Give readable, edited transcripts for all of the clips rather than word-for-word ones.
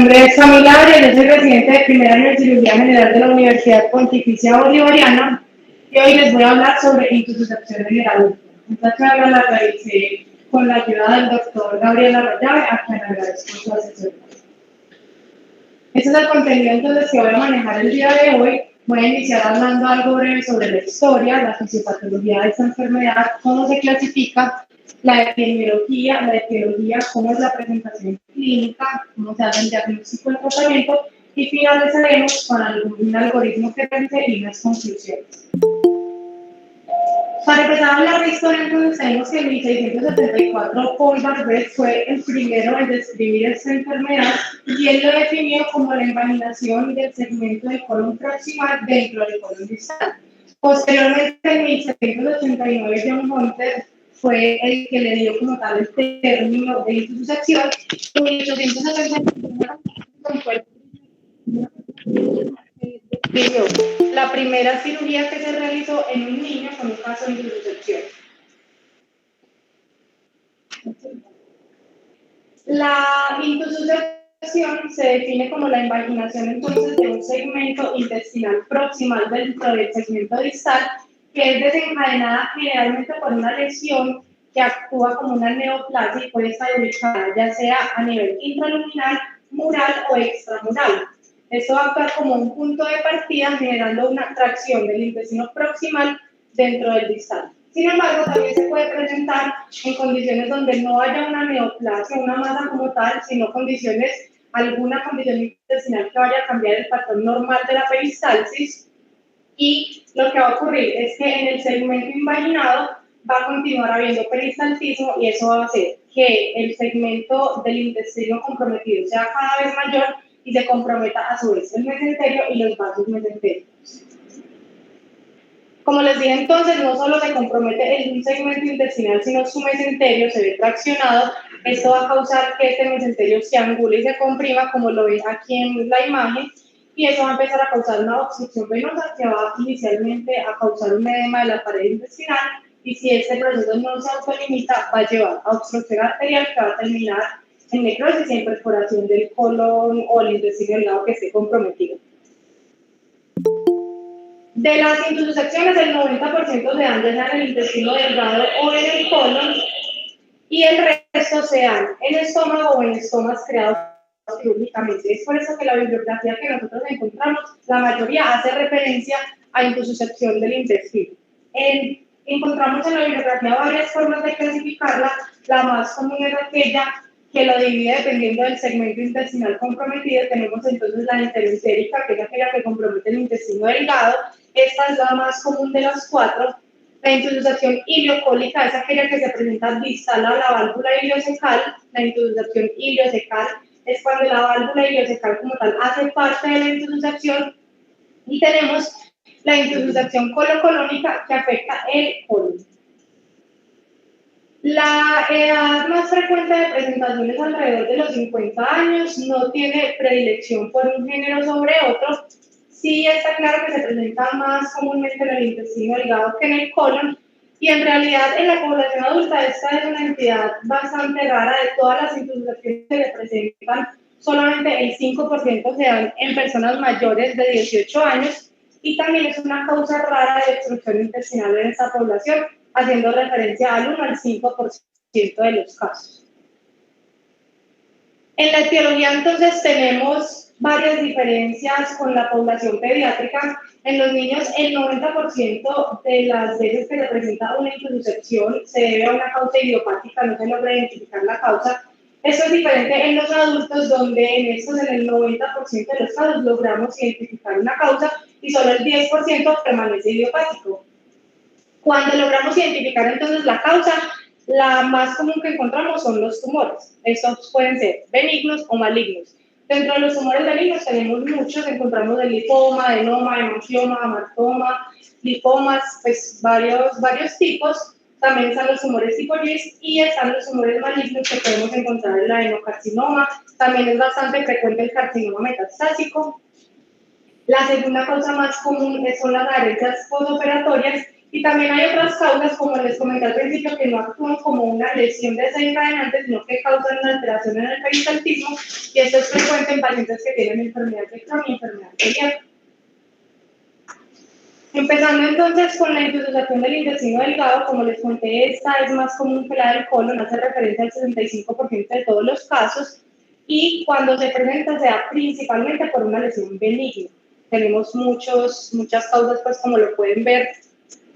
nombre es Camila Arias, yo soy residente de primer año de Cirugía General de la Universidad Pontificia Bolivariana y hoy les voy a hablar sobre intususcepción en el adulto. Esta charla la realicé con la ayuda del doctor Gabriel Arroyave, a quien agradezco su asesoría. Este es el contenido entonces que voy a manejar el día de hoy. Voy a iniciar hablando algo breve sobre la historia, la fisiopatología de esta enfermedad, cómo se clasifica, la epidemiología, cómo es la presentación clínica, cómo se hace el diagnóstico y el tratamiento, y finalizaremos con un algoritmo que pensé y unas conclusiones. Para empezar a hablar de historia, entonces tenemos que en 1674 Paul Barber fue el primero en describir esta enfermedad y él lo definió como la invaginación del segmento del colon proximal dentro del colon distal. Posteriormente, en 1789, John Hunter fue el que le dio como tal el término de intususcepción. En 1871 fue la primera cirugía que se realizó en un niño con un caso de intususcepción. La intususcepción se define como la invaginación entonces de un segmento intestinal proximal dentro del segmento distal que es desencadenada generalmente por una lesión que actúa como una neoplasia y puede estar ubicada ya sea a nivel intraluminal, mural o extramural. Esto va a actuar como un punto de partida generando una tracción del intestino proximal dentro del distal. Sin embargo, también se puede presentar en condiciones donde no haya una neoplasia, una masa como tal, sino alguna condición intestinal que vaya a cambiar el patrón normal de la peristalsis. Y lo que va a ocurrir es que en el segmento invaginado va a continuar habiendo peristaltismo y eso va a hacer que el segmento del intestino comprometido sea cada vez mayor y se comprometa a su vez el mesenterio y los vasos mesenterios. Como les dije entonces, no solo se compromete un segmento intestinal, sino su mesenterio se ve traccionado. Esto va a causar que este mesenterio se angule y se comprima, como lo ven aquí en la imagen, y eso va a empezar a causar una obstrucción venosa que va inicialmente a causar un edema de la pared intestinal, y si este proceso no se autolimita, va a llevar a obstrucción arterial que va a terminar en necrosis y en perforación del colon o el intestino delgado que esté comprometido. De las intususcepciones, el 90% se dan ya sea en el intestino delgado o en el colon, y el resto se dan en el estómago o en estomas creados quirúrgicamente. Es por eso que la bibliografía que nosotros encontramos, la mayoría hace referencia a intususcepción del intestino. Encontramos en la bibliografía varias formas de clasificarla. La más común es aquella que lo divide dependiendo del segmento intestinal comprometido. Tenemos entonces la enteroentérica, que es aquella que compromete el intestino delgado. Esta es la más común de las cuatro. La intususcepción ileocólica es aquella que se presenta distal a la válvula ileocecal. La intususcepción ileocecal es cuando la válvula ileocecal como tal hace parte de la intususcepción. Y tenemos la intususcepción colocolónica que afecta el colon. La edad más frecuente de presentación es alrededor de los 50 años, no tiene predilección por un género sobre otro. Sí está claro que se presenta más comúnmente en el intestino delgado que en el colon, y en realidad en la población adulta esta es una entidad bastante rara. De todas las intususcepciones que se presentan, solamente el 5% se dan en personas mayores de 18 años, y también es una causa rara de obstrucción intestinal en esta población, haciendo referencia al 1 al 5% de los casos. En la etiología, entonces, tenemos varias diferencias con la población pediátrica. En los niños, el 90% de las veces que se presenta una intususcepción se debe a una causa idiopática, no se logra identificar la causa. Esto es diferente en los adultos, donde en el 90% de los casos logramos identificar una causa y solo el 10% permanece idiopático. Cuando logramos identificar entonces la causa, la más común que encontramos son los tumores. Estos pueden ser benignos o malignos. Dentro de los tumores benignos tenemos muchos, encontramos el lipoma, adenoma, hemangioma, amartoma, lipomas, pues varios tipos. También están los tumores tipo GIST y están los tumores malignos que podemos encontrar en el adenocarcinoma. También es bastante frecuente el carcinoma metastásico. La segunda causa más común son las adherencias postoperatorias, Y también hay otras causas, como les comenté al principio, que no actúan como una lesión desencadenante, sino que causan una alteración en el peristaltismo, y esto es frecuente en pacientes que tienen enfermedad de Crohn y enfermedad celíaca. Empezando entonces con la intususación del intestino delgado, como les conté, esta es más común que la del colon, hace referencia al 65% de todos los casos, y cuando se presenta se da principalmente por una lesión benigna. Tenemos muchas causas, pues como lo pueden ver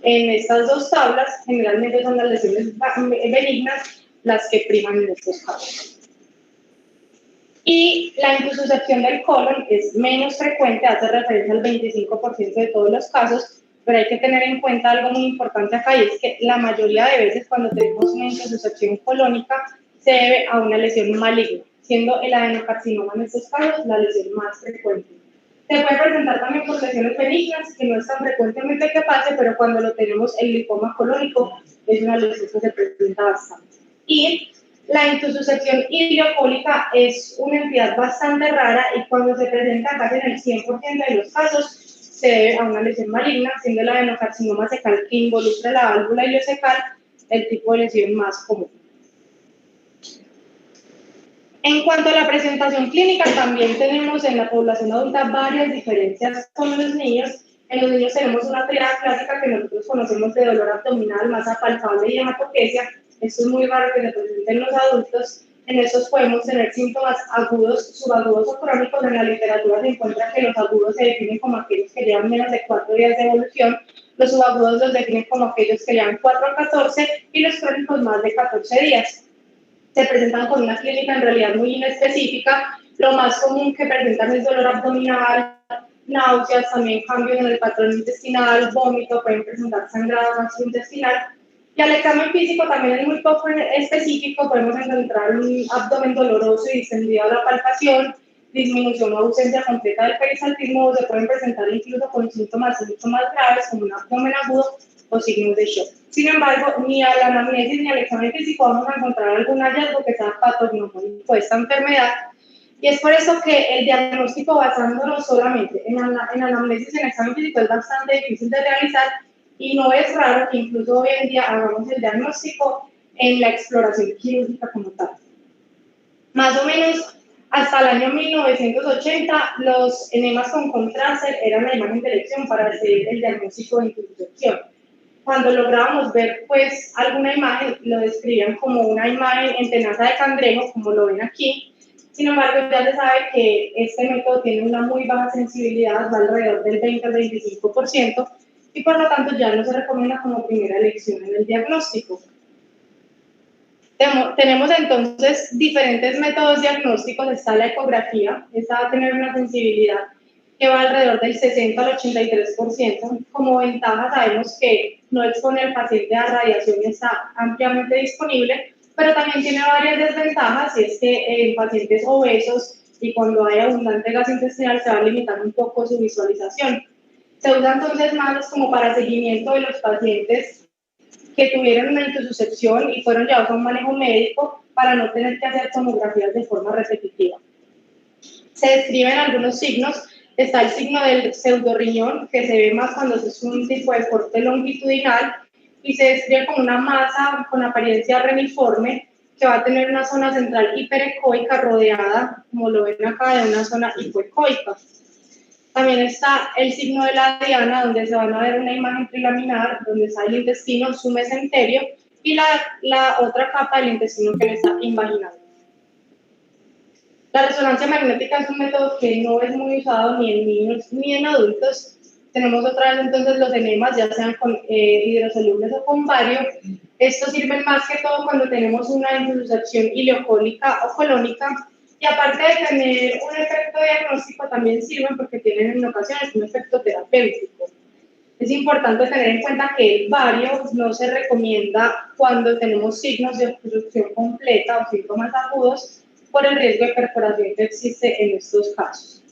en estas dos tablas, generalmente son las lesiones benignas las que priman en estos casos. Y la intususación del colon es menos frecuente, hace referencia al 25% de todos los casos, pero hay que tener en cuenta algo muy importante acá, y es que la mayoría de veces cuando tenemos una intususación colónica se debe a una lesión maligna, siendo el adenocarcinoma en estos casos la lesión más frecuente. Se puede presentar también por lesiones benignas, que no es tan frecuentemente que pase, pero cuando lo tenemos el linfoma colónico es una lesión que se presenta bastante. Y la intususación ileocólica es una entidad bastante rara, y cuando se presenta casi en el 100% de los casos se debe a una lesión maligna, siendo el adenocarcinoma secal, que involucra la válvula ileocecal, el tipo de lesión más común. En cuanto a la presentación clínica, también tenemos en la población adulta varias diferencias con los niños. En los niños tenemos una triada clásica que nosotros conocemos de dolor abdominal, masa palpable y hematopesia. Esto es muy raro que se presente en los adultos. En estos podemos tener síntomas agudos, subagudos o crónicos. En la literatura se encuentra que los agudos se definen como aquellos que llevan menos de 4 días de evolución, los subagudos los definen como aquellos que llevan 4 a 14 y los crónicos más de 14 días. Se presentan con una clínica en realidad muy inespecífica. Lo más común que presentan es dolor abdominal, náuseas, también cambios en el patrón intestinal, vómito, pueden presentar sangrado gastrointestinal. Y al examen físico también es muy poco específico, podemos encontrar un abdomen doloroso y distendido a la palpación, disminución o ausencia completa del peristaltismo, o se pueden presentar incluso con síntomas mucho más graves como un abdomen agudo o signos de shock. Sin embargo, ni a la anamnesis ni al examen físico vamos a encontrar algún hallazgo que sea patognomónico de esta enfermedad, y es por eso que el diagnóstico basándonos solamente en anamnesis y en examen físico es bastante difícil de realizar, y no es raro que incluso hoy en día hagamos el diagnóstico en la exploración quirúrgica como tal. Más o menos hasta el año 1980, los enemas con contraste eran la imagen de elección para hacer el diagnóstico de intususación. Cuando lográbamos ver pues alguna imagen, lo describían como una imagen en tenaza de cangrejo, como lo ven aquí. Sin embargo, ya se sabe que este método tiene una muy baja sensibilidad, va alrededor del 20 al 25%, y por lo tanto ya no se recomienda como primera elección en el diagnóstico. Tenemos entonces diferentes métodos diagnósticos. Está la ecografía, esta va a tener una sensibilidad que va alrededor del 60 al 83%. Como ventaja sabemos que no exponer al paciente a radiación está ampliamente disponible, pero también tiene varias desventajas, y es que en pacientes obesos y cuando hay abundante gas intestinal se va a limitar un poco su visualización. Se usa entonces más como para seguimiento de los pacientes que tuvieron una intususación y fueron llevados a un manejo médico para no tener que hacer tomografías de forma repetitiva. Se describen algunos signos. Está el signo del pseudorriñón, que se ve más cuando es un tipo de corte longitudinal, y se describe como una masa con apariencia reniforme que va a tener una zona central hiperecoica rodeada, como lo ven acá, de una zona hipoecoica. También está el signo de la diana, donde se van a ver una imagen trilaminar, donde está el intestino, su mesenterio, y la otra capa del intestino que le está invaginando. La resonancia magnética es un método que no es muy usado ni en niños ni en adultos. Tenemos otra vez entonces los enemas, ya sean con hidrosolubles o con bario. Estos sirven más que todo cuando tenemos una intususación ileocólica o colónica, y aparte de tener un efecto diagnóstico, también sirven porque tienen en ocasiones un efecto terapéutico. Es importante tener en cuenta que el bario no se recomienda cuando tenemos signos de obstrucción completa o síntomas agudos, por el riesgo de perforación que existe en estos casos.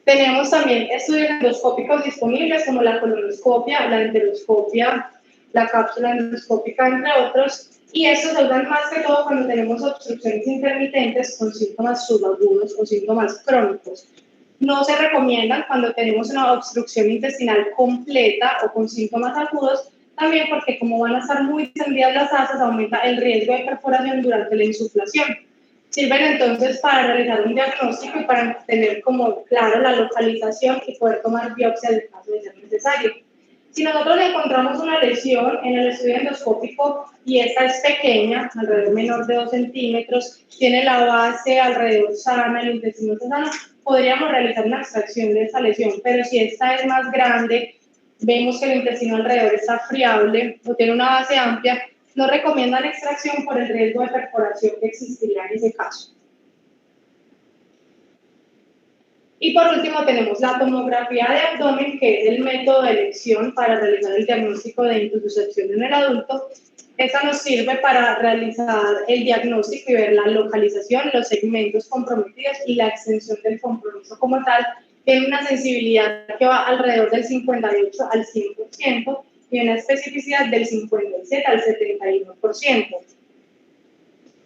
Tenemos también estudios endoscópicos disponibles como la colonoscopia, la enteroscopia, la cápsula endoscópica, entre otros, y estos se usan más que todo cuando tenemos obstrucciones intermitentes con síntomas subagudos o síntomas crónicos. no se recomiendan cuando tenemos una obstrucción intestinal completa o con síntomas agudos, también porque como van a estar muy distendidas las asas, aumenta el riesgo de perforación durante la insuflación. Sirven entonces para realizar un diagnóstico y para tener como claro la localización y poder tomar biopsia en caso de ser necesario. Si nosotros encontramos una lesión en el estudio endoscópico y esta es pequeña, alrededor menor de 2 centímetros, tiene la base alrededor sana, el intestino sano, podríamos realizar una extracción de esta lesión, pero si esta es más grande, vemos que el intestino alrededor está friable o tiene una base amplia, no recomiendan extracción por el riesgo de perforación que existiría en ese caso. Y por último tenemos la tomografía de abdomen, que es el método de elección para realizar el diagnóstico de intususcepción en el adulto. Esta nos sirve para realizar el diagnóstico y ver la localización, los segmentos comprometidos y la extensión del compromiso como tal. Tiene una sensibilidad que va alrededor del 58 al 100% y una especificidad del 57 al 71%.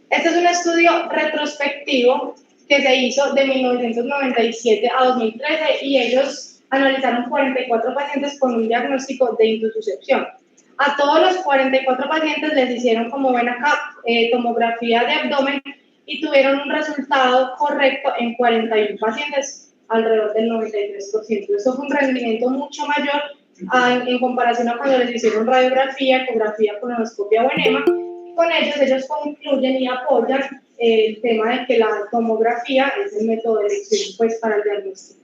Este es un estudio retrospectivo que se hizo de 1997 a 2013 y ellos analizaron 44 pacientes con un diagnóstico de intususcepción. A todos los 44 pacientes les hicieron, como ven acá, tomografía de abdomen y tuvieron un resultado correcto en 41 pacientes, alrededor del 93%. Esto fue un rendimiento mucho mayor en comparación a cuando les hicieron radiografía, ecografía, colonoscopia o enema. Con ellos concluyen y apoyan el tema de que la tomografía es el método de elección pues, para el diagnóstico.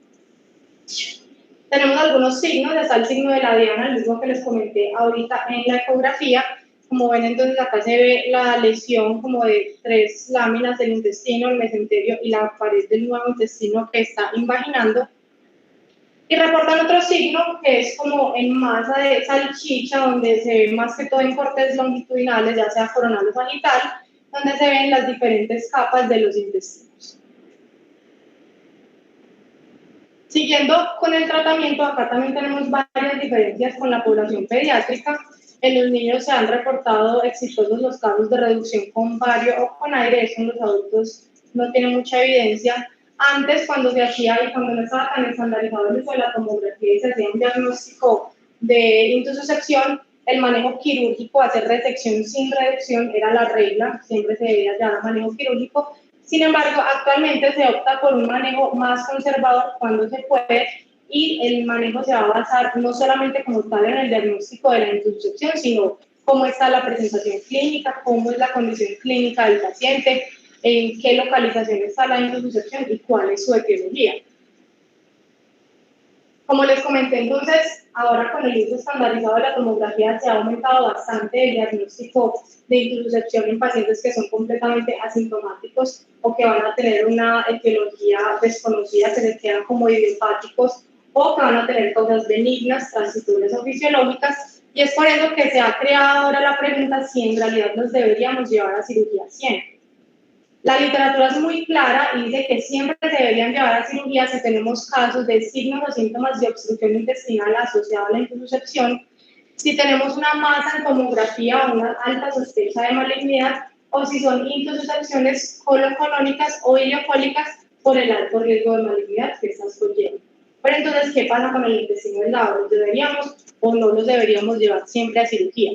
Tenemos algunos signos, está el signo de la diana, el mismo que les comenté ahorita en la ecografía. Como ven, entonces acá se ve la lesión como de 3 láminas del intestino, el mesenterio y la pared del nuevo intestino que está invaginando. Y reportan otro signo que es como en masa de salchicha, donde se ve más que todo en cortes longitudinales, ya sea coronal o sagital, donde se ven las diferentes capas de los intestinos. Siguiendo con el tratamiento, acá también tenemos varias diferencias con la población pediátrica. En los niños se han reportado exitosos los casos de reducción con bario o con aire, eso en los adultos no tiene mucha evidencia. Antes, cuando se hacía y cuando no estaba tan estandarizado el uso de la tomografía y se hacía un diagnóstico de intususcepción, el manejo quirúrgico, hacer resección sin reducción, era la regla, siempre se debía llevar manejo quirúrgico. Sin embargo, actualmente se opta por un manejo más conservador cuando se puede y el manejo se va a basar no solamente como tal en el diagnóstico de la intususcepción, sino cómo está la presentación clínica, cómo es la condición clínica del paciente, en qué localización está la intususcepción y cuál es su etiología. Como les comenté, entonces, ahora con el uso estandarizado de la tomografía se ha aumentado bastante el diagnóstico de intususcepción en pacientes que son completamente asintomáticos o que van a tener una etiología desconocida, que les quedan como idiopáticos o que van a tener causas benignas, transitorias o fisiológicas. Y es por eso que se ha creado ahora la pregunta si en realidad nos deberíamos llevar a cirugía siempre. La literatura es muy clara y dice que siempre se deberían llevar a cirugía si tenemos casos de signos o síntomas de obstrucción intestinal asociada a la intususcepción, si tenemos una masa en tomografía o una alta sospecha de malignidad, o si son intususcepciones colon-colónicas o ileocólicas por el alto riesgo de malignidad que estas conllevan. Pero entonces, ¿qué pasa con el intestino delgado? ¿Los deberíamos o no los deberíamos llevar siempre a cirugía?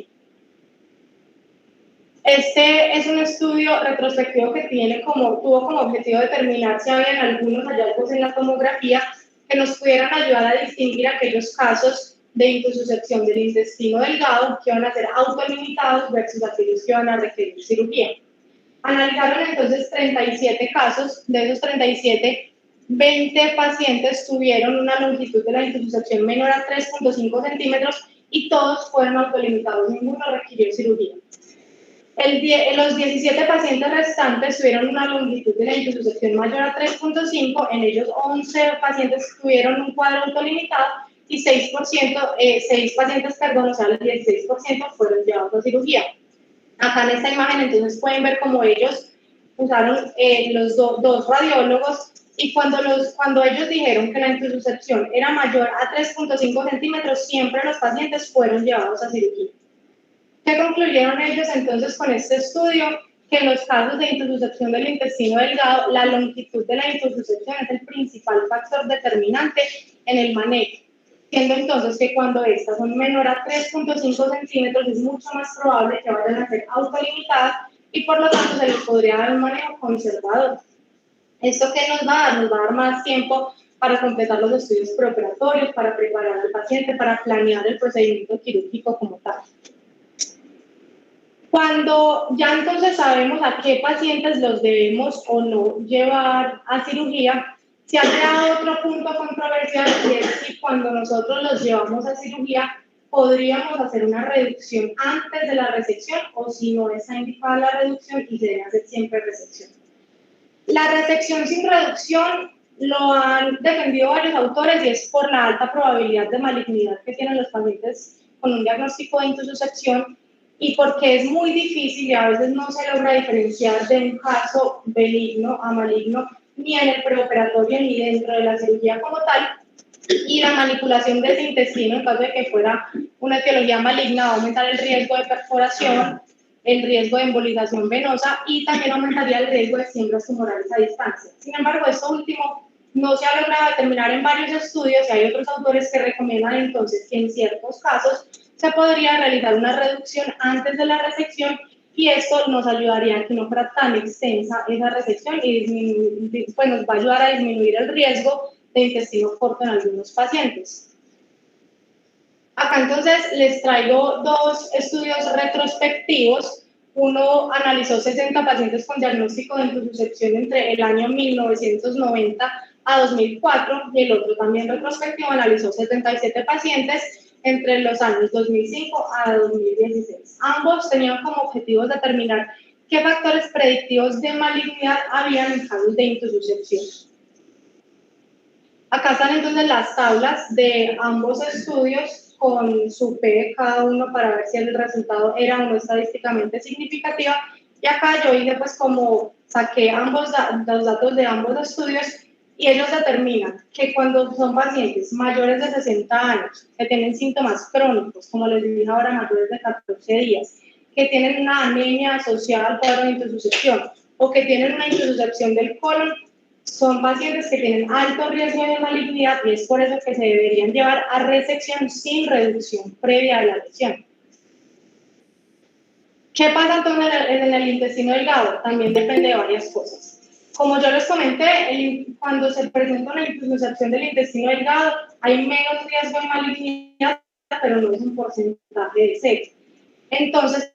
Este es un estudio retrospectivo que tuvo como objetivo determinar si habían algunos hallazgos en la tomografía que nos pudieran ayudar a distinguir aquellos casos de intususcepción del intestino delgado que van a ser autolimitados versus aquellos que van a requerir cirugía. Analizaron entonces 37 casos, de esos 37, 20 pacientes tuvieron una longitud de la intususcepción menor a 3.5 centímetros y todos fueron autolimitados, ninguno requirió cirugía. Los 17 pacientes restantes tuvieron una longitud de la intususcepción mayor a 3.5, en ellos 11 pacientes tuvieron un cuadro autolimitado y 6 pacientes, o sea, el 16% fueron llevados a cirugía. Acá en esta imagen entonces pueden ver cómo ellos usaron los dos radiólogos y cuando ellos dijeron que la intususcepción era mayor a 3.5 centímetros, siempre los pacientes fueron llevados a cirugía. ¿Qué concluyeron ellos entonces con este estudio? que en los casos de intususcepción del intestino delgado, la longitud de la intususcepción es el principal factor determinante en el manejo, siendo entonces que cuando estas son menor a 3.5 centímetros es mucho más probable que vayan a ser autolimitadas y por lo tanto se les podría dar un manejo conservador. ¿Esto qué nos va a dar? Nos va a dar más tiempo para completar los estudios preoperatorios, para preparar al paciente, para planear el procedimiento quirúrgico como tal. Cuando ya entonces sabemos a qué pacientes los debemos o no llevar a cirugía, se ha creado otro punto controversial y es si cuando nosotros los llevamos a cirugía podríamos hacer una reducción antes de la resección o si no está indicada la reducción y se debe hacer siempre resección. La resección sin reducción lo han defendido varios autores y es por la alta probabilidad de malignidad que tienen los pacientes con un diagnóstico de intususcepción y porque es muy difícil y a veces no se logra diferenciar de un caso benigno a maligno ni en el preoperatorio ni dentro de la cirugía como tal, y la manipulación de ese intestino en caso de que fuera una etiología maligna va a aumentar el riesgo de perforación, el riesgo de embolización venosa y también aumentaría el riesgo de siembras tumorales a distancia. Sin embargo, esto último no se ha logrado determinar en varios estudios y hay otros autores que recomiendan entonces que en ciertos casos se podría realizar una reducción antes de la resección y esto nos ayudaría a que no fuera tan extensa esa resección y pues nos va a ayudar a disminuir el riesgo de intestino corto en algunos pacientes. Acá entonces les traigo dos estudios retrospectivos. Uno analizó 60 pacientes con diagnóstico de intususcepción entre el año 1990 a 2004 y el otro también retrospectivo analizó 77 pacientes entre los años 2005 a 2016. Ambos tenían como objetivos determinar qué factores predictivos de malignidad habían en casos de intususcepción. Acá están entonces las tablas de ambos estudios con su P cada uno para ver si el resultado era o no estadísticamente significativa. Y acá yo hice pues como saqué los datos de ambos estudios y ellos determinan que cuando son pacientes mayores de 60 años, que tienen síntomas crónicos, como les dije ahora, mayores de 14 días, que tienen una anemia asociada al cuadro de intususcepción o que tienen una intususcepción del colon, son pacientes que tienen alto riesgo de malignidad y es por eso que se deberían llevar a resección sin reducción previa a la lesión. ¿Qué pasa entonces en el intestino delgado? También depende de varias cosas. Como yo les comenté, cuando se presenta una intususcepción del intestino delgado, hay menos riesgo de malignidad, pero no es un porcentaje de sexo. Entonces,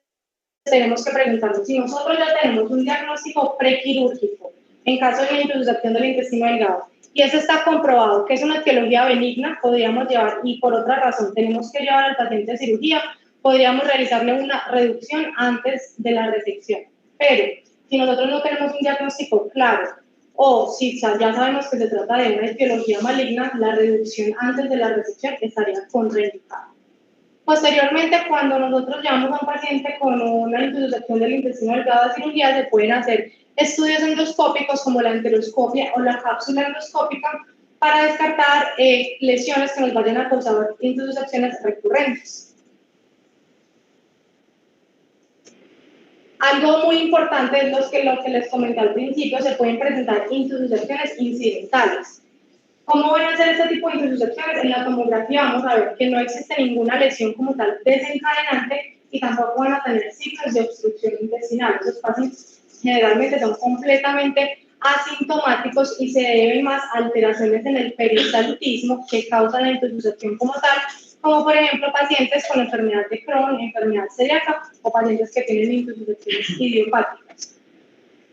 tenemos que preguntarnos si nosotros ya tenemos un diagnóstico prequirúrgico en caso de intususcepción del intestino delgado y eso está comprobado que es una etiología benigna, podríamos llevar, y por otra razón tenemos que llevar al paciente a cirugía, podríamos realizarle una reducción antes de la resección. Pero si nosotros no tenemos un diagnóstico claro o si ya sabemos que se trata de una etiología maligna, la reducción antes de la resección estaría contraindicada. Posteriormente, cuando nosotros llevamos a un paciente con una intususcepción del intestino delgado a cirugía, se pueden hacer estudios endoscópicos como la enteroscopia o la cápsula endoscópica para descartar lesiones que nos vayan a causar intususcepciones recurrentes. Algo muy importante es lo que les comenté al principio, se pueden presentar intususcepciones incidentales. ¿Cómo van a ser este tipo de intususcepciones? En la tomografía vamos a ver que no existe ninguna lesión como tal desencadenante y tampoco van a tener signos de obstrucción intestinal. Esos pacientes generalmente son completamente asintomáticos y se deben más a alteraciones en el peristaltismo que causan la intususcepción como tal, como por ejemplo pacientes con enfermedad de Crohn, enfermedad celíaca o pacientes que tienen intususcepciones idiopáticas.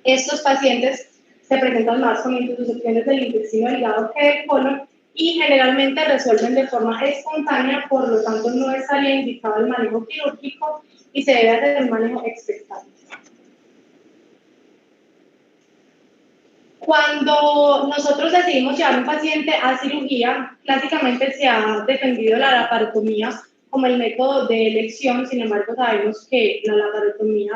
Estos pacientes se presentan más con intususcepciones del intestino delgado que del colon y generalmente resuelven de forma espontánea, por lo tanto no estaría indicado el manejo quirúrgico y se debe hacer el manejo expectante. Cuando nosotros decidimos llevar a un paciente a cirugía, clásicamente se ha defendido la laparotomía como el método de elección, sin embargo sabemos que la laparotomía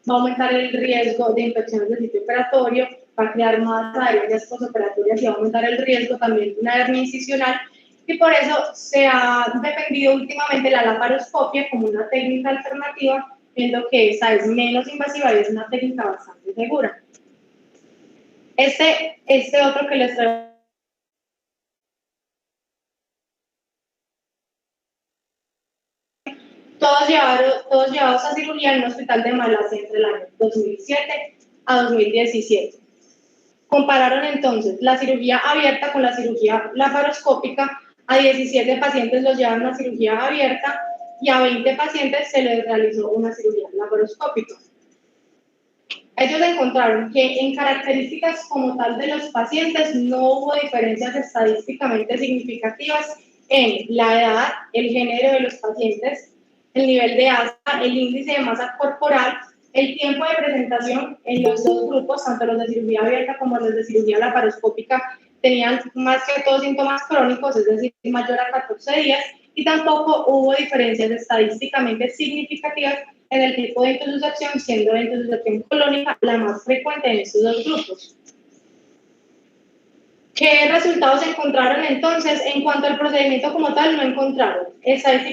va a aumentar el riesgo de infecciones del sitio operatorio, va a crear más adherencias postoperatorias y va a aumentar el riesgo también de una hernia incisional y por eso se ha defendido últimamente la laparoscopia como una técnica alternativa viendo que esta es menos invasiva y es una técnica bastante segura. Este otro que les traigo todos llevados a cirugía en un hospital de Malasia entre el año 2007 a 2017. Compararon entonces la cirugía abierta con la cirugía laparoscópica. A 17 pacientes los llevaron a cirugía abierta y a 20 pacientes se les realizó una cirugía laparoscópica. Ellos encontraron que en características como tal de los pacientes no hubo diferencias estadísticamente significativas en la edad, el género de los pacientes, el nivel de asma, el índice de masa corporal, el tiempo de presentación en los dos grupos, tanto los de cirugía abierta como los de cirugía laparoscópica, tenían más que todos síntomas crónicos, es decir, mayor a 14 días, y tampoco hubo diferencias estadísticamente significativas en el tipo de intususacción, siendo la intususacción colónica la más frecuente en estos dos grupos. ¿Qué resultados encontraron entonces? En cuanto al procedimiento como tal, no encontraron diferencias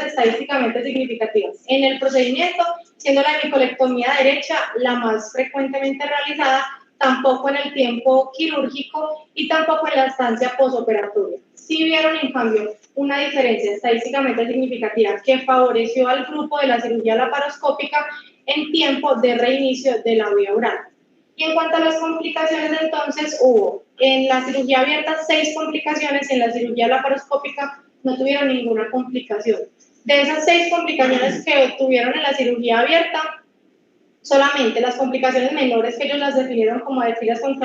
estadísticamente significativas. En el procedimiento, siendo la hemicolectomía derecha la más frecuentemente realizada, tampoco en el tiempo quirúrgico y tampoco en la estancia posoperatoria. Sí vieron, en cambio, una diferencia estadísticamente significativa que favoreció al grupo de la cirugía laparoscópica en tiempo de reinicio de la vía oral. Y en cuanto a las complicaciones, entonces hubo en la cirugía abierta 6 complicaciones y en la cirugía laparoscópica no tuvieron ninguna complicación. De esas 6 complicaciones que tuvieron en la cirugía abierta, solamente las complicaciones menores, que ellos las definieron como adhesivas con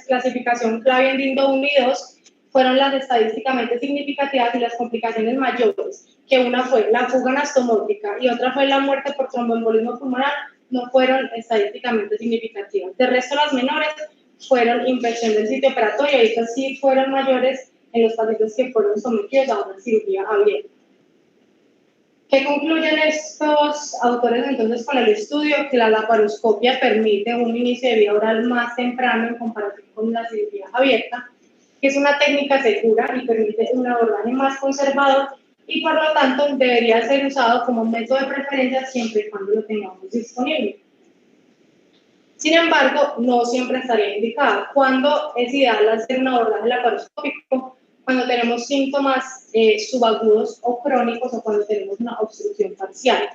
clasificación Clavien-Dindo 1 y 2, fueron las estadísticamente significativas, y las complicaciones mayores, que una fue la fuga anastomótica y otra fue la muerte por tromboembolismo pulmonar, no fueron estadísticamente significativas. De resto, las menores fueron infección del sitio operatorio, y estas sí fueron mayores en los pacientes que fueron sometidos a una cirugía abierta. ¿Qué concluyen estos autores entonces con el estudio? Que la laparoscopia permite un inicio de vía oral más temprano en comparación con la cirugía abierta, que es una técnica segura y permite un abordaje más conservador, y por lo tanto debería ser usado como método de preferencia siempre y cuando lo tengamos disponible. Sin embargo, no siempre estaría indicado. ¿Cuándo es ideal hacer un abordaje laparoscópico? Cuando tenemos síntomas subagudos o crónicos, o cuando tenemos una obstrucción parcial.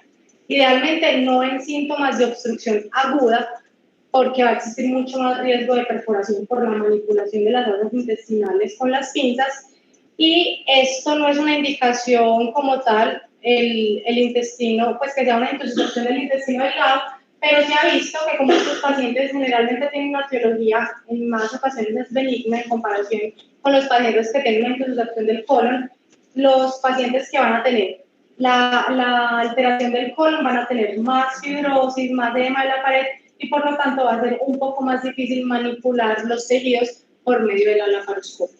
Idealmente no en síntomas de obstrucción aguda, porque va a existir mucho más riesgo de perforación por la manipulación de las aguas intestinales con las pinzas, y esto no es una indicación como tal, el intestino, pues que sea una intususacción del intestino delgado, pero se ha visto que como estos pacientes generalmente tienen una etiología en más ocasiones es benigna en comparación con los pacientes que tienen una intususacción del colon, los pacientes que van a tener la alteración del colon van a tener más fibrosis, más edema de la pared, y por lo tanto va a ser un poco más difícil manipular los tejidos por medio de la laparoscopia.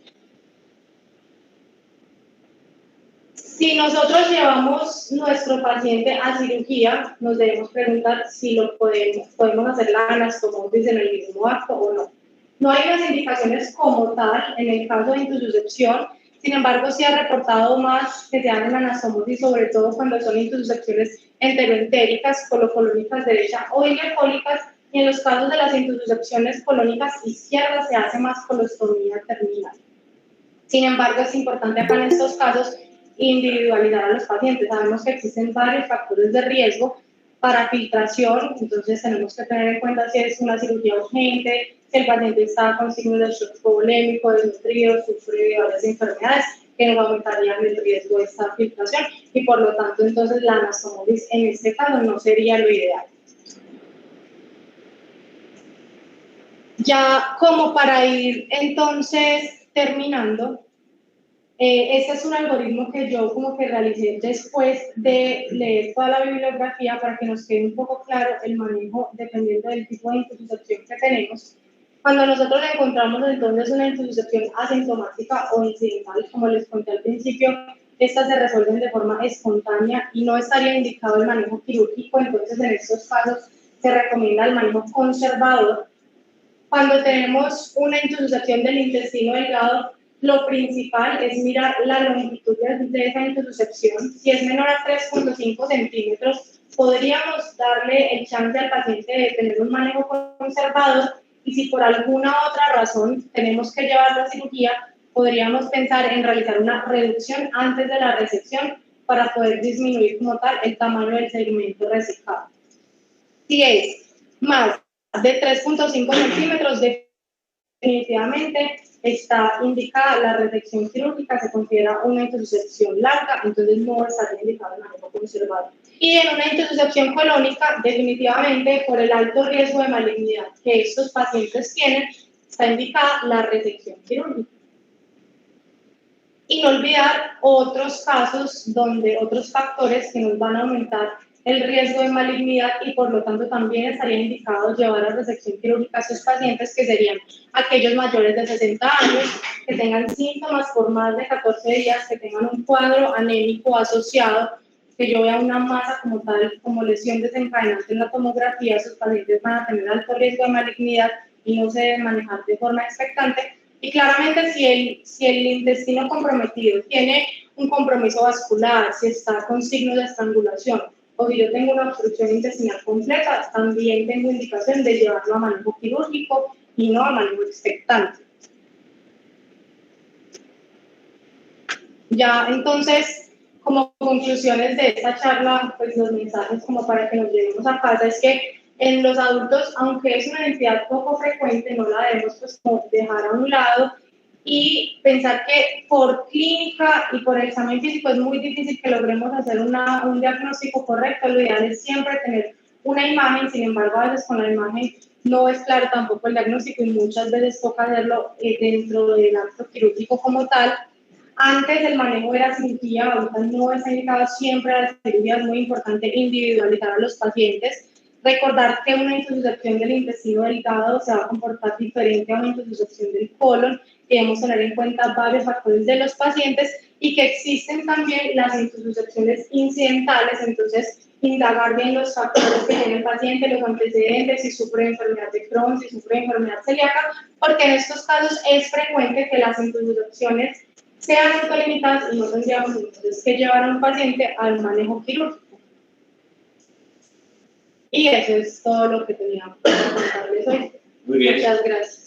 Si nosotros llevamos nuestro paciente a cirugía, nos debemos preguntar si lo podemos hacer la anastomosis en el mismo acto o no. No hay unas indicaciones como tal en el caso de intususección, sin embargo sí ha reportado más que se hagan anastomosis, sobre todo cuando son intususecciones enteroentéricas, colocolónicas derecha o ileocólicas, y en los casos de las intususecciones colónicas izquierdas se hace más colostomía terminal. Sin embargo, es importante acá en estos casos individualizar a los pacientes. Sabemos que existen varios factores de riesgo para filtración, entonces tenemos que tener en cuenta si es una cirugía urgente, si el paciente está con signos de shock hipovolémico, desnutrido, sufre de varias enfermedades que nos aumentarían el riesgo de esta filtración, y por lo tanto entonces la anastomosis en este caso no sería lo ideal. Ya como para ir entonces terminando, este es un algoritmo que yo como que realicé después de leer toda la bibliografía para que nos quede un poco claro el manejo dependiendo del tipo de intususección que tenemos. Cuando nosotros encontramos entonces una intususección asintomática o incidental, como les conté al principio, estas se resuelven de forma espontánea y no estaría indicado el manejo quirúrgico, entonces en estos casos se recomienda el manejo conservador. Cuando tenemos una intususección del intestino delgado, lo principal es mirar la longitud de esa intususcepción. Si es menor a 3.5 centímetros, podríamos darle el chance al paciente de tener un manejo conservador, y si por alguna otra razón tenemos que llevarlo a cirugía, podríamos pensar en realizar una reducción antes de la resección para poder disminuir como tal el tamaño del segmento resecado. Si es más de 3.5 centímetros, definitivamente está indicada la resección quirúrgica, se considera una intususcepción larga, entonces no estaría indicado el manejo conservador. Y en una intususcepción colónica, definitivamente por el alto riesgo de malignidad que estos pacientes tienen, está indicada la resección quirúrgica. Y no olvidar otros casos donde otros factores que nos van a aumentar el riesgo de malignidad y por lo tanto también estaría indicado llevar a resección quirúrgica a esos pacientes, que serían aquellos mayores de 60 años, que tengan síntomas por más de 14 días, que tengan un cuadro anémico asociado, que yo vea una masa como tal, como lesión desencadenante en la tomografía. Esos pacientes van a tener alto riesgo de malignidad y no se deben manejar de forma expectante. Y claramente si el intestino comprometido tiene un compromiso vascular, si está con signos de estrangulación, o si yo tengo una obstrucción intestinal completa, también tengo indicación de llevarlo a manejo quirúrgico y no a manejo expectante. Ya, entonces, como conclusiones de esta charla, pues los mensajes como para que nos llevemos a casa es que en los adultos, aunque es una identidad poco frecuente, no la debemos pues como dejar a un lado y pensar que por clínica y por examen físico es muy difícil que logremos hacer un diagnóstico correcto. Lo ideal es siempre tener una imagen, sin embargo a veces con la imagen no es claro tampoco el diagnóstico y muchas veces toca hacerlo dentro del acto quirúrgico como tal. Antes el manejo era cirugía, ahorita no está indicado siempre a la cirugía. Es muy importante individualizar a los pacientes. Recordar que una intususcepción del intestino delgado se va a comportar diferente a una intususcepción del colon. Debemos tener en cuenta varios factores de los pacientes y que existen también las intususcepciones incidentales. Entonces, indagar bien los factores que tiene el paciente, los antecedentes, si sufre de enfermedad de Crohn, si sufre de enfermedad celíaca, porque en estos casos es frecuente que las intususcepciones sean autolimitadas y no tendríamos entonces que llevar a un paciente al manejo quirúrgico. Y eso es todo lo que tenía para contarles hoy. Muy bien. Muchas gracias.